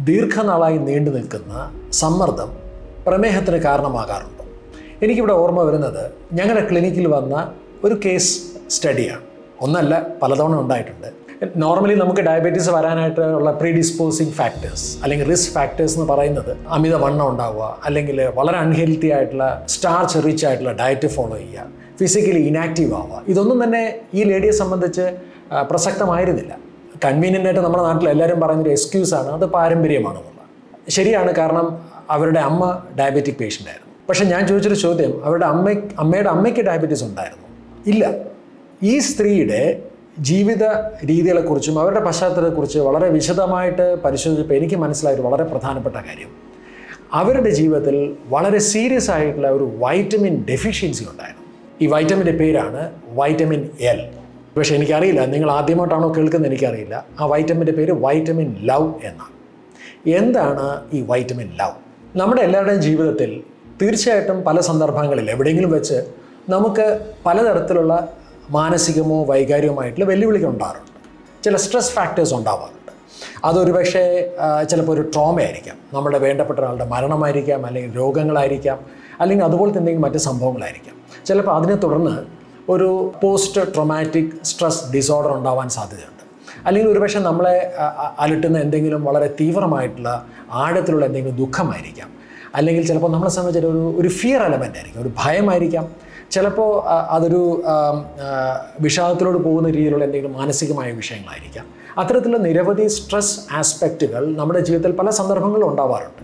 ദീർഘനാളായി നീണ്ടു നിൽക്കുന്ന സമ്മർദ്ദം പ്രമേഹത്തിന് കാരണമാകാറുണ്ട്. എനിക്കിവിടെ ഓർമ്മ വരുന്നത് ഞങ്ങളുടെ ക്ലിനിക്കിൽ വന്ന ഒരു കേസ് സ്റ്റഡിയാണ്. ഒന്നല്ല, പലതവണ ഉണ്ടായിട്ടുണ്ട്. നോർമലി നമുക്ക് ഡയബറ്റീസ് വരാനായിട്ടുള്ള പ്രീഡിസ്പോസിങ് ഫാക്ടേഴ്സ് അല്ലെങ്കിൽ റിസ്ക് ഫാക്ടേഴ്സ് എന്ന് പറയുന്നത് അമിതവണ്ണം ഉണ്ടാവുക, അല്ലെങ്കിൽ വളരെ അൺഹെൽത്തി ആയിട്ടുള്ള സ്റ്റാർച്ച് റിച്ച് ആയിട്ടുള്ള ഡയറ്റ് ഫോളോ ചെയ്യുക, ഫിസിക്കലി ഇനാക്റ്റീവ് ആവുക. ഇതൊന്നും തന്നെ ഈ ലേഡിയെ സംബന്ധിച്ച് പ്രസക്തമായിരുന്നില്ല. കൺവീനിയൻ്റ് ആയിട്ട് നമ്മുടെ നാട്ടിൽ എല്ലാവരും പറയുന്നൊരു എക്സ്ക്യൂസാണ്, അത് പാരമ്പര്യമാണെന്നുള്ളത്. ശരിയാണ്, കാരണം അവരുടെ അമ്മ ഡയബറ്റിക് പേഷ്യൻ്റ് ആയിരുന്നു. പക്ഷേ ഞാൻ ചോദിച്ചൊരു ചോദ്യം, അവരുടെ അമ്മയുടെ അമ്മയ്ക്ക് ഡയബറ്റീസ് ഉണ്ടായിരുന്നു? ഇല്ല. ഈ സ്ത്രീയുടെ ജീവിത രീതികളെക്കുറിച്ചും അവരുടെ പശ്ചാത്തലത്തെക്കുറിച്ച് വളരെ വിശദമായിട്ട് പരിശോധിച്ചപ്പോൾ എനിക്ക് മനസ്സിലായൊരു വളരെ പ്രധാനപ്പെട്ട കാര്യം, അവരുടെ ജീവിതത്തിൽ വളരെ സീരിയസ് ആയിട്ടുള്ള ഒരു വൈറ്റമിൻ ഡെഫിഷ്യൻസി ഉണ്ടായിരുന്നു. ഈ വൈറ്റമിൻ്റെ പേരാണ് വൈറ്റമിൻ എൽ. പക്ഷേ എനിക്കറിയില്ല, നിങ്ങൾ ആദ്യമായിട്ടാണോ കേൾക്കുന്നത് എനിക്കറിയില്ല. ആ വൈറ്റമിൻ്റെ പേര് വൈറ്റമിൻ ലവ് എന്നാണ്. എന്താണ് ഈ വൈറ്റമിൻ ലവ്? നമ്മുടെ എല്ലാവരുടെയും ജീവിതത്തിൽ തീർച്ചയായിട്ടും പല സന്ദർഭങ്ങളിൽ എവിടെയെങ്കിലും വെച്ച് നമുക്ക് പലതരത്തിലുള്ള മാനസികമോ വൈകാരികമായിട്ടുള്ള വെല്ലുവിളികൾ ഉണ്ടാകാറുണ്ട്. ചില സ്ട്രെസ് ഫാക്ടേഴ്സ് ഉണ്ടാവാറുണ്ട്. അതൊരു പക്ഷേ ചിലപ്പോൾ ഒരു ട്രോമ ആയിരിക്കാം, നമ്മുടെ വേണ്ടപ്പെട്ട ഒരാളുടെ മരണമായിരിക്കാം, അല്ലെങ്കിൽ രോഗങ്ങളായിരിക്കാം, അല്ലെങ്കിൽ അതുപോലത്തെ എന്തെങ്കിലും മറ്റ് സംഭവങ്ങളായിരിക്കാം. ചിലപ്പോൾ അതിനെ തുടർന്ന് ഒരു പോസ്റ്റ് ട്രോമാറ്റിക് സ്ട്രെസ് ഡിസോർഡർ ഉണ്ടാവാൻ സാധ്യതയുണ്ട്. അല്ലെങ്കിൽ ഒരുപക്ഷെ നമ്മളെ അലട്ടുന്ന എന്തെങ്കിലും വളരെ തീവ്രമായിട്ടുള്ള ആഴത്തിലുള്ള എന്തെങ്കിലും ദുഃഖമായിരിക്കാം, അല്ലെങ്കിൽ ചിലപ്പോൾ നമ്മളെ സംബന്ധിച്ച് ഒരു ഫിയർ എലമെൻ്റ് ആയിരിക്കും, ഒരു ഭയമായിരിക്കാം. ചിലപ്പോൾ അതൊരു വിഷാദത്തിലോട് പോകുന്ന രീതിയിലുള്ള എന്തെങ്കിലും മാനസികമായ വിഷയങ്ങളായിരിക്കാം. അത്തരത്തിലുള്ള നിരവധി സ്ട്രെസ് ആസ്പെക്റ്റുകൾ നമ്മുടെ ജീവിതത്തിൽ പല സന്ദർഭങ്ങളിലും ഉണ്ടാവാറുണ്ട്.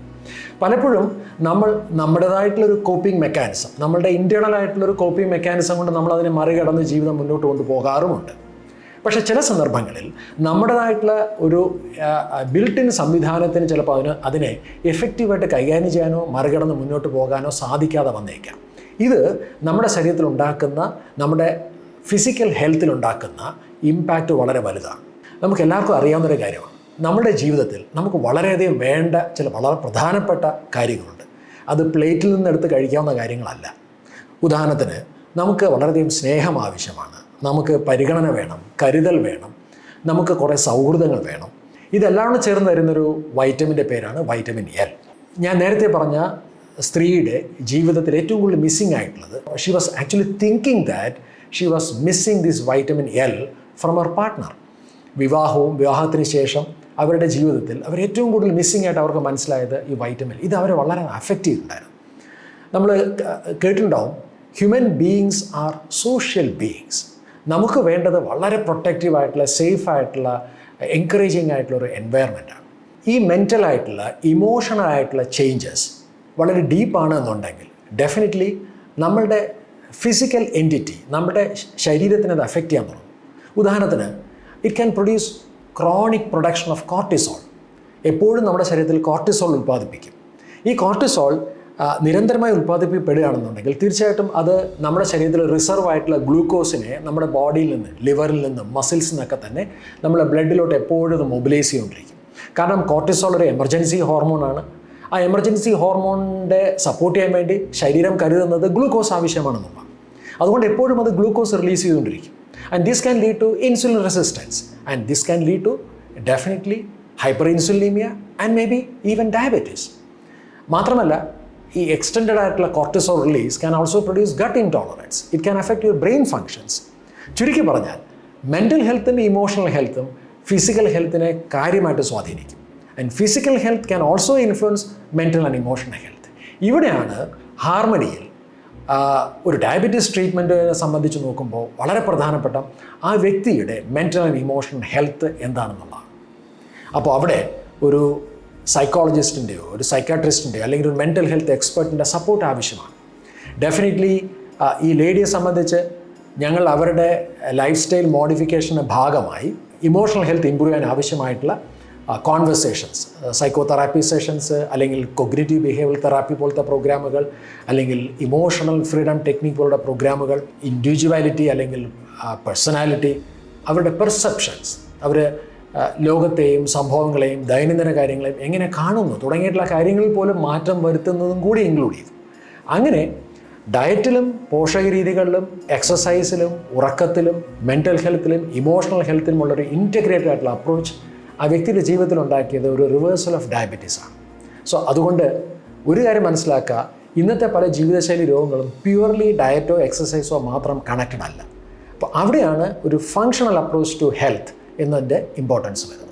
പലപ്പോഴും നമ്മൾ നമ്മുടേതായിട്ടുള്ളൊരു കോപ്പിംഗ് മെക്കാനിസം, നമ്മളുടെ ഇൻറ്റേർണലായിട്ടുള്ളൊരു കോപ്പിംഗ് മെക്കാനിസം കൊണ്ട് നമ്മളതിനെ മറികടന്ന് ജീവിതം മുന്നോട്ട് കൊണ്ടുപോകാറുമുണ്ട്. പക്ഷേ ചില സന്ദർഭങ്ങളിൽ നമ്മുടേതായിട്ടുള്ള ഒരു ബിൽറ്റ് ഇൻ സംവിധാനത്തിന് ചിലപ്പോൾ അതിനെ എഫക്റ്റീവായിട്ട് കൈകാര്യം ചെയ്യാനോ മറികടന്ന് മുന്നോട്ട് പോകാനോ സാധിക്കാതെ വന്നേക്കാം. ഇത് നമ്മുടെ ശരീരത്തിൽ ഉണ്ടാക്കുന്ന, നമ്മുടെ ഫിസിക്കൽ ഹെൽത്തിലുണ്ടാക്കുന്ന ഇമ്പാക്റ്റ് വളരെ വലുതാണ്. നമുക്ക് എല്ലാവർക്കും അറിയാവുന്നൊരു കാര്യമാണ്, നമ്മുടെ ജീവിതത്തിൽ നമുക്ക് വളരെയധികം വേണ്ട ചില വളരെ പ്രധാനപ്പെട്ട കാര്യങ്ങളുണ്ട്. അത് പ്ലേറ്റിൽ നിന്നെടുത്ത് കഴിക്കാവുന്ന കാര്യങ്ങളല്ല. ഉദാഹരണത്തിന്, നമുക്ക് വളരെയധികം സ്നേഹം ആവശ്യമാണ്, നമുക്ക് പരിഗണന വേണം, കരുതൽ വേണം, നമുക്ക് കുറേ സൗഹൃദങ്ങൾ വേണം. ഇതെല്ലാം ചേർന്ന് വരുന്നൊരു വൈറ്റമിൻ്റെ പേരാണ് വൈറ്റമിൻ എൽ. ഞാൻ നേരത്തെ പറഞ്ഞ സ്ത്രീയുടെ ജീവിതത്തിൽ ഏറ്റവും കൂടുതൽ മിസ്സിംഗ് ആയിട്ടുള്ളത്, she was actually thinking that she was missing this vitamin L from our partner. വിവാഹത്തിന് ശേഷം അവരുടെ ജീവിതത്തിൽ അവർ ഏറ്റവും കൂടുതൽ മിസ്സിംഗ് ആയിട്ട് അവർക്ക് മനസ്സിലായത് ഈ വൈറ്റമിൻ. ഇത് അവരെ വളരെ അഫക്റ്റ് ചെയ്തിട്ടുണ്ടായിരുന്നു. നമ്മൾ കേട്ടിട്ടുണ്ടാവും, human beings R social beings. നമുക്ക് വേണ്ടത് വളരെ പ്രൊട്ടക്റ്റീവായിട്ടുള്ള, സേഫായിട്ടുള്ള, എൻകറേജിങ് ആയിട്ടുള്ള ഒരു എൻവയറമെൻറ്റാണ്. ഈ മെൻ്റലായിട്ടുള്ള, ഇമോഷണലായിട്ടുള്ള ചേഞ്ചസ് വളരെ ഡീപ്പാണ് എന്നുണ്ടെങ്കിൽ ഡെഫിനറ്റ്ലി നമ്മളുടെ ഫിസിക്കൽ എൻറ്റിറ്റി, നമ്മുടെ ശരീരത്തിന് അത് അഫക്റ്റ് ചെയ്യാൻ തുടങ്ങും. ഉദാഹരണത്തിന്, it can produce chronic production of cortisol. എപ്പോഴും നമ്മുടെ ശരീരത്തിൽ കോർട്ടിസോൾ ഉൽപ്പാദിപ്പിക്കും. ഈ കോർട്ടിസോൾ നിരന്തരമായി ഉൽപ്പാദിപ്പിക്കപ്പെടുകയാണെന്നുണ്ടെങ്കിൽ തീർച്ചയായിട്ടും അത് നമ്മുടെ ശരീരത്തിൽ റിസർവ് ആയിട്ടുള്ള ഗ്ലൂക്കോസിനെ നമ്മുടെ ബോഡിയിൽ നിന്ന്, ലിവറിൽ നിന്നും, മസിൽസിൽ നിന്നൊക്കെ തന്നെ നമ്മുടെ ബ്ലഡിലോട്ട് എപ്പോഴും അത് മൊബിലൈസ് ചെയ്തുകൊണ്ടിരിക്കും. കാരണം കോർട്ടിസോൾ ഒരു എമർജൻസി ഹോർമോണാണ്. ആ എമർജൻസി ഹോർമോണിൻ്റെ സപ്പോർട്ട് ചെയ്യാൻ വേണ്ടി ശരീരം കരുതുന്നത് ഗ്ലൂക്കോസ് ആവശ്യമാണെന്നുള്ളതാണ്. അതുകൊണ്ട് എപ്പോഴും അത് ഗ്ലൂക്കോസ് റിലീസ് ചെയ്തുകൊണ്ടിരിക്കും. And this can lead to insulin resistance, and this can lead to definitely hyperinsulinaemia and maybe even diabetes. മാത്രമല്ല, ഈ എക്സ്റ്റെൻഡഡ് ആയിട്ടുള്ള cortisol release can also produce gut intolerance. It can affect your brain functions. ചുരുക്കി പറഞ്ഞാൽ, mental ഹെൽത്തും emotional ഹെൽത്തും physical ഹെൽത്തിനെ കാര്യമായിട്ട് സ്വാധീനിക്കും. And physical health can also influence mental and emotional health. ഇവിടെയാണ് ഹാർമണിയിൽ ഒരു ഡയബറ്റീസ് ട്രീറ്റ്മെൻറ്റിനെ സംബന്ധിച്ച് നോക്കുമ്പോൾ വളരെ പ്രധാനപ്പെട്ട ആ വ്യക്തിയുടെ മെൻ്റൽ ആൻഡ് ഇമോഷണൽ ഹെൽത്ത് എന്താണെന്നുള്ളതാണ്. അപ്പോൾ അവിടെ ഒരു സൈക്കോളജിസ്റ്റിൻ്റെയോ ഒരു സൈക്കാട്രിസ്റ്റിൻ്റെയോ അല്ലെങ്കിൽ ഒരു മെൻ്റൽ ഹെൽത്ത് എക്സ്പെർട്ടിൻ്റെ സപ്പോർട്ട് ആവശ്യമാണ്. ഡെഫിനറ്റ്ലി ഈ ലേഡിയെ സംബന്ധിച്ച് ഞങ്ങൾ അവരുടെ ലൈഫ് സ്റ്റൈൽ മോഡിഫിക്കേഷൻ്റെ ഭാഗമായി ഇമോഷണൽ ഹെൽത്ത് ഇമ്പ്രൂവ് ചെയ്യാൻ ആവശ്യമായിട്ടുള്ള കോൺവെർസേഷൻസ്, സൈക്കോതെറാപ്പി സെഷൻസ്, അല്ലെങ്കിൽ കൊഗ്നിറ്റീവ് ബിഹേവിയർ തെറാപ്പി പോലത്തെ പ്രോഗ്രാമുകൾ, അല്ലെങ്കിൽ ഇമോഷണൽ ഫ്രീഡം ടെക്നിക് പോലുള്ള പ്രോഗ്രാമുകൾ, ഇൻഡിവിജ്വാലിറ്റി അല്ലെങ്കിൽ പേഴ്സണാലിറ്റി, അവരുടെ പെർസെപ്ഷൻസ്, അവർ ലോകത്തെയും സംഭവങ്ങളെയും ദൈനംദിന കാര്യങ്ങളെയും എങ്ങനെ കാണുന്നു തുടങ്ങിയിട്ടുള്ള കാര്യങ്ങളിൽ പോലും മാറ്റം വരുത്തുന്നതും കൂടി ഇൻക്ലൂഡ് ചെയ്തു. അങ്ങനെ ഡയറ്റിലും പോഷക രീതികളിലും എക്സസൈസിലും ഉറക്കത്തിലും മെൻ്റൽ ഹെൽത്തിലും ഇമോഷണൽ ഹെൽത്തിലുമുള്ളൊരു ഇൻറ്റഗ്രേറ്റഡ് ആയിട്ടുള്ള അപ്രോച്ച് ആ വ്യക്തിയുടെ ജീവിതത്തിൽ ഉണ്ടാക്കിയത് ഒരു റിവേഴ്സൽ ഓഫ് ഡയബറ്റീസാണ്. സോ അതുകൊണ്ട് ഒരു കാര്യം മനസ്സിലാക്കുക, ഇന്നത്തെ പല ജീവിതശൈലി രോഗങ്ങളും പ്യുവർലി ഡയറ്റോ എക്സസൈസോ മാത്രം കണക്റ്റഡ് അല്ല. അപ്പോൾ അവിടെയാണ് ഒരു ഫങ്ഷണൽ അപ്രോച്ച് ടു ഹെൽത്ത് എന്നതിൻ്റെ ഇമ്പോർട്ടൻസ് വരുന്നത്.